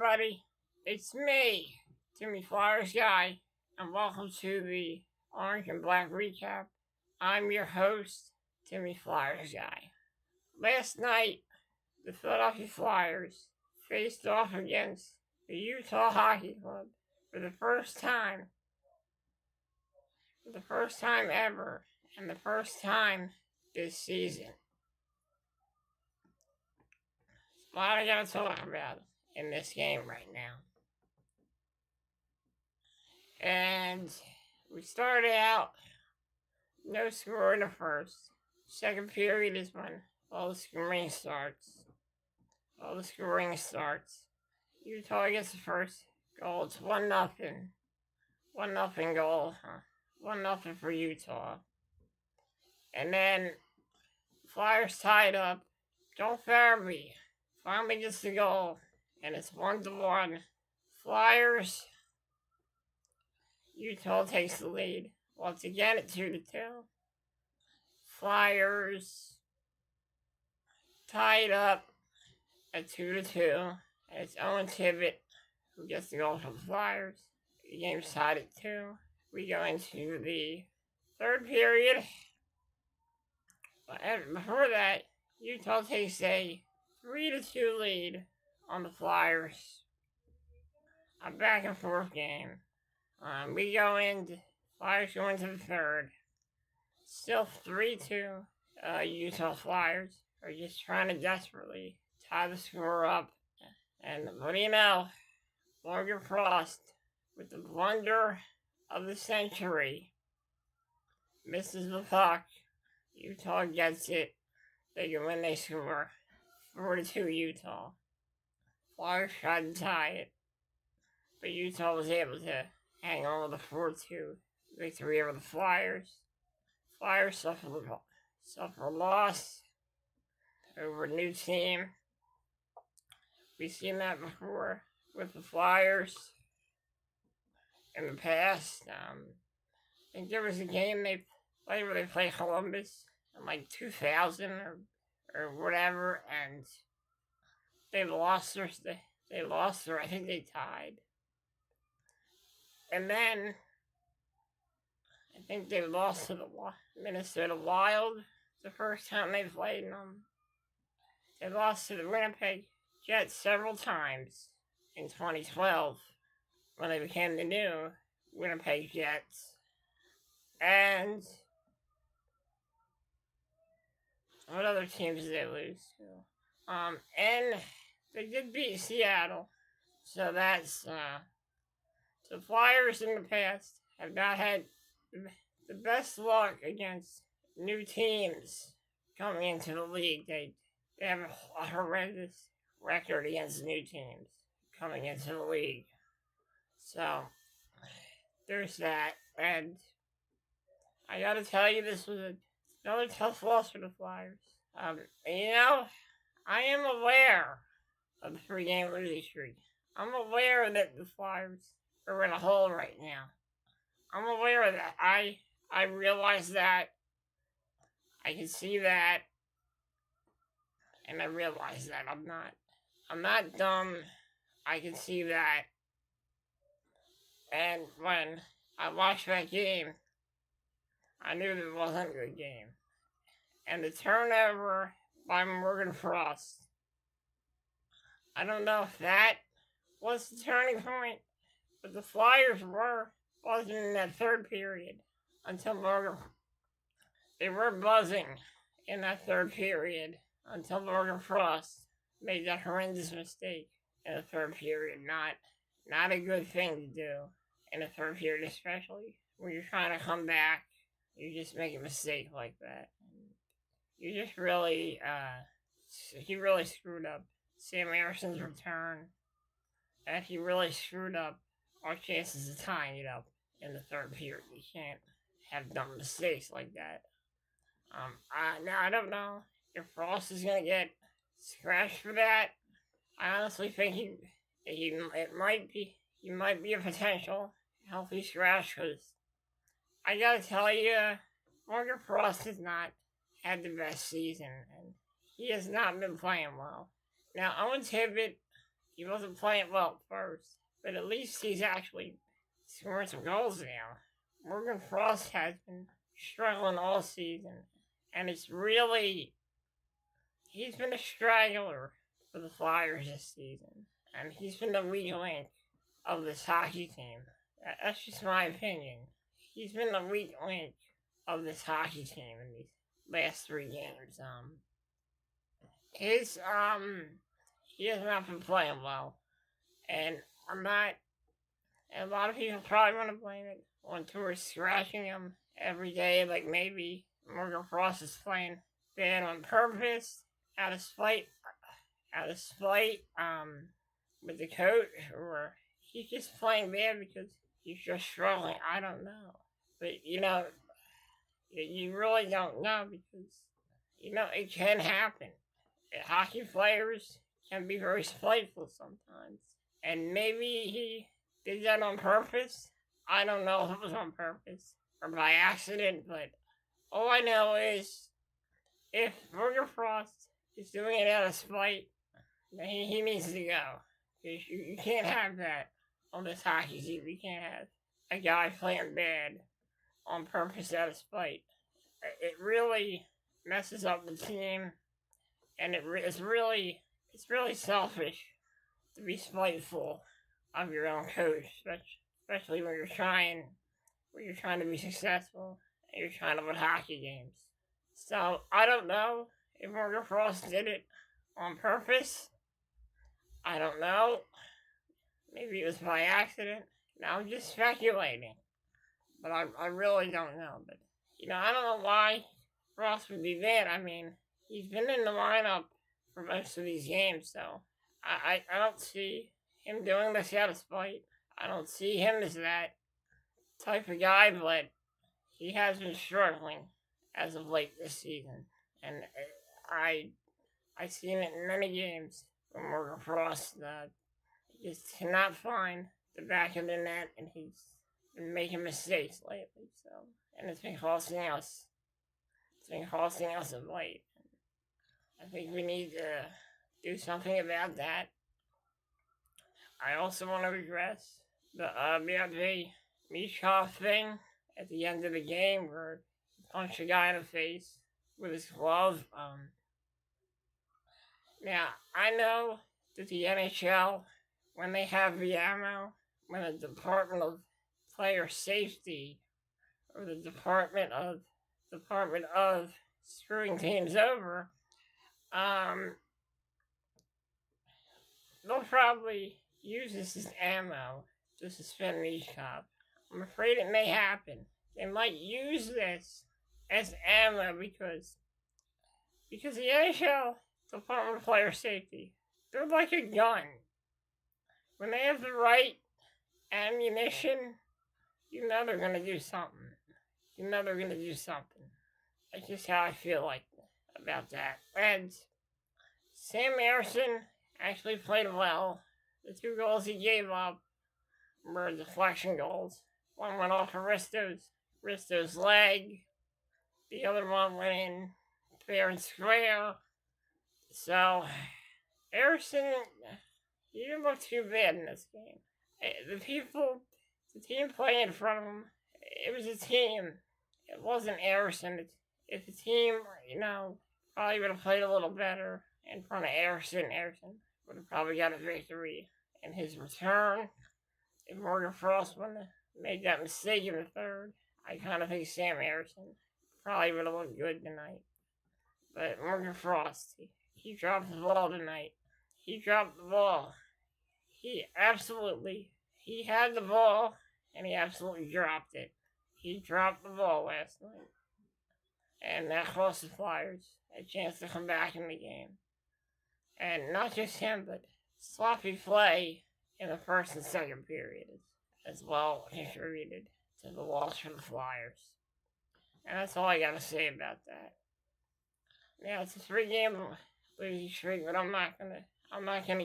everybody. It's me, Timmy Flyers Guy, and welcome to the Orange and Black Recap. I'm your host, Timmy Flyers Guy. Last night, the Philadelphia Flyers faced off against the Utah Hockey Club for the first time ever, and the first time this season. A lot I gotta talk about in this game right now. And we started out no score in the first. Second period is when all the scoring starts. Utah gets the first goal. It's 1-0. 1-0 goal. 1-0 for Utah. And then Flyers tied up. Joel Farabee finally gets the goal. And it's 1-1. Flyers. Utah takes the lead. Once again at 2-2. Flyers tied up at 2-2. And it's Owen Tippett who gets the goal for the Flyers. The game's tied at 2. We go into the third period. But before that, Utah takes a 3-2 lead on the Flyers. A back and forth game. Flyers go into the third. Still 3-2. Utah Flyers are just trying to desperately tie the score up. And what do you know? Morgan Frost, with the blunder of the century, misses the puck. Utah gets it. They can win, they score. 4-2 Utah. Flyers tried to tie it, but Utah was able to hang on with a 4-2 victory over the Flyers. Flyers suffer a loss over a new team. We've seen that before with the Flyers in the past. I think there was a game they played where they played Columbus in like 2000 or whatever, and they lost or I think they tied. And then I think they lost to the Minnesota Wild the first time they played them. They lost to the Winnipeg Jets several times in 2012 when they became the new Winnipeg Jets. And what other teams did they lose to? And they did beat Seattle. So that's the Flyers in the past have not had the best luck against new teams coming into the league. They have a horrendous record against new teams coming into the league. So there's that. And I gotta tell you, this was another tough loss for the Flyers. I am aware of the 3-game losing streak. I'm aware that the Flyers are in a hole right now. I'm aware of that. I realize that. I can see that. And I realize that I'm not dumb. I can see that. And when I watched that game, I knew that it wasn't a good game. And the turnover by Morgan Frost, I don't know if that was the turning point, but the Flyers were buzzing in that third period until they were buzzing in that third period until Morgan Frost made that horrendous mistake in the third period. Not a good thing to do in the third period, especially when you're trying to come back. You just make a mistake like that. You just really, he really screwed up Sam Erson's return. And he really screwed up our chances of tying it up in the third period. You can't have dumb mistakes like that. Now I don't know if Frost is gonna get scratched for that. I honestly think he might be a potential healthy scratch, because I gotta tell you, Morgan Frost has not had the best season, and he has not been playing well. Now, Owen Tippett, he wasn't playing well at first, but at least he's actually scoring some goals now. Morgan Frost has been struggling all season, and he's been a straggler for the Flyers this season, and he's been the weak link of this hockey team. That's just my opinion. He's been the weak link of this hockey team in these last 3 games. He has not been playing well, and a lot of people probably want to blame it on tours scratching him every day, like maybe Morgan Frost is playing bad on purpose, out of spite, with the coach, or he's just playing bad because he's just struggling. I don't know. But, you really don't know because, it can happen. Hockey players can be very spiteful sometimes. And maybe he did that on purpose. I don't know if it was on purpose or by accident, but all I know is if Morgan Frost is doing it out of spite, then he needs to go. You can't have that on this hockey team. You can't have a guy playing bad on purpose out of spite. It really messes up the team, and it's really selfish to be spiteful of your own coach, especially when you're trying to be successful and you're trying to win hockey games. So I don't know if Morgan Frost did it on purpose. I don't know. Maybe it was by accident. Now I'm just speculating. But I really don't know. But, I don't know why Frost would do that. I mean, he's been in the lineup for most of these games, so I don't see him doing this out of spite. I don't see him as that type of guy, but he has been struggling as of late this season. And I seen it in many games from Morgan Frost that he just cannot find the back of the net, and he's been making mistakes lately. So, and it's been costing us. It's been costing us of late. I think we need to do something about that. I also want to address the Matvei Michkov thing at the end of the game where he punched a guy in the face with his glove. Now, I know that the NHL, when they have the ammo, when the Department of Player Safety or the Department of screwing teams over, they'll probably use this as ammo to suspend Michkov. I'm afraid it may happen. They might use this as ammo because the NHL Department of Player Safety, they're like a gun. When they have the right ammunition, you know they're gonna do something. That's just how I feel like about that. And Sam Ersson actually played well. The 2 goals he gave up were deflection goals. One went off of Risto's leg. The other one went in fair and square. So, Ersson, he didn't look too bad in this game. The team playing in front of him, it was a team. It wasn't Ersson. If the team, probably would have played a little better in front of Ersson would have probably got a victory in his return. If Morgan Frost wouldn't have made that mistake in the third, I kind of think Sam Ersson probably would have looked good tonight. But Morgan Frost, he dropped the ball tonight. He dropped the ball. He had the ball, and he absolutely dropped it. He dropped the ball last night. And that cost the Flyers a chance to come back in the game. And not just him, but sloppy play in the first and second period as well contributed to the loss for the Flyers. And that's all I gotta say about that. Now it's a 3-game losing streak, but I'm not gonna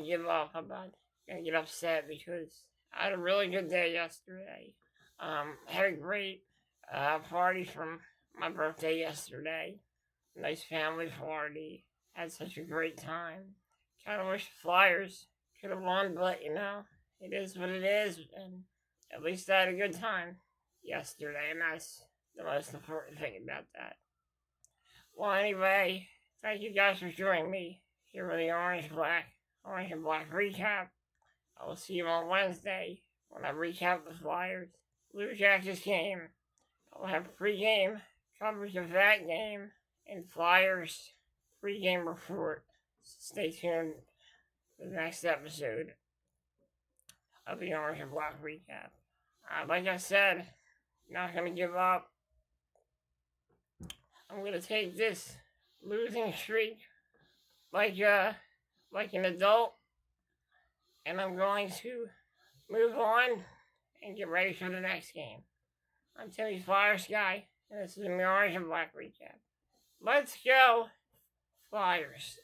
give up. I'm not gonna get upset because I had a really good day yesterday. Had a great party from my birthday yesterday. Nice family party. Had such a great time. Kind of wish the Flyers could have won, but you know, it is what it is, and at least I had a good time yesterday, and that's the most important thing about that. Well, anyway, thank you guys for joining me here with the Orange and Black recap. I will see you on Wednesday when I recap the Flyers Blue Jackets game. I'll have pre-game coverage of that game and Flyers pre-game report. Stay tuned for the next episode of the Orange and Black recap. Like I said, not gonna give up. I'm gonna take this losing streak like an adult, and I'm going to move on and get ready for the next game. I'm Timmy Flyers guy, and this is the Orange and Black recap. Let's go, Flyers!